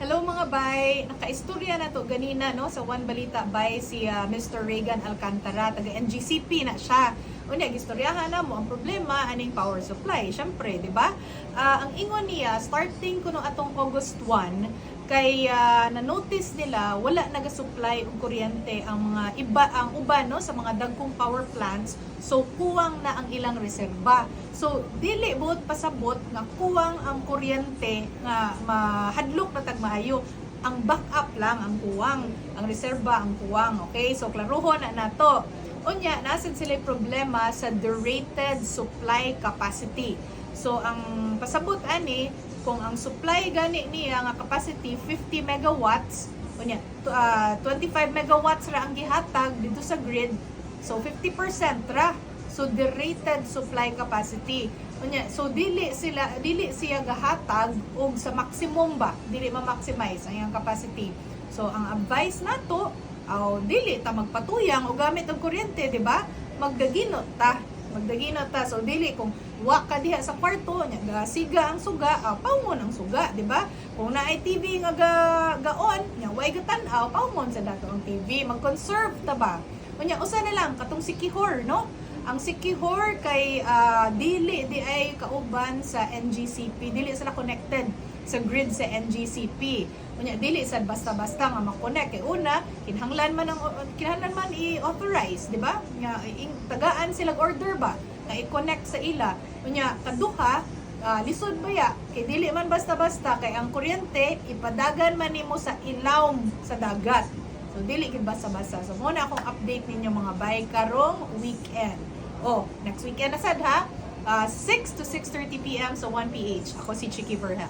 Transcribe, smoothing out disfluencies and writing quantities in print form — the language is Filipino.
Hello mga bay, nakaistorya na to ganina no sa One Balita by si Mr. Regan Alcantara, taga NGCP na siya. Unya gistoryahan na mo ang problema aning power supply. Syempre, di ba? Ang ingon niya starting kuno atong August 1 kay na-notice nila wala naga-supply og kuryente ang mga uban no sa mga dagkong power plants, so kuwang na ang ilang reserba. So dili buot pasabot nga kuwang ang kuryente nga mahadlok na tagmaayo, ang backup lang ang kuwang, ang reserba ang kuwang. Okay, so klaruhon na nato. Unya nasid sila problema sa derated supply capacity. So ang pasabot ani kung ang supply gani niya nga capacity 50 megawatts, unya 25 megawatts ra ang gihatag dito sa grid, so 50% ra. So derated supply capacity. Unya, so dili siya gahatag og sa maximum ba, dili ma-maximize ang iyang capacity. So ang advice nato, dili ta magpatuyang o gamit og kuryente, di ba? Magdaginot ta. So dili kung wa ka diha sa kwarto nya siga ang suga, pawmon ang suga, di ba? Kung naay TV nga gaon, nya way gatan-aw, pawmon sa dato ang TV. Mag-conserve ta ba? Unya usa na lang katong sikihor, no? Ang sikihor kay dili di ay kauban sa NGCP, dili sila connected sa grid sa NGCP. Unya dili sad basta-basta nga ma-connect kay una kinahanglan man i-authorize, di ba? Nga tagaan sila order ba nga i-connect sa ila. Unya kaduha, lisod baya kay dili man basta-basta kay ang kuryente ipadagan man nimo sa ilawom sa dagat. So dili gid basta-basta. So muna akong update ninyo mga bay karong weekend. Next weekend na sad ha. 6 to 6:30 PM sa 1PH. Ako si Chicky Verhel.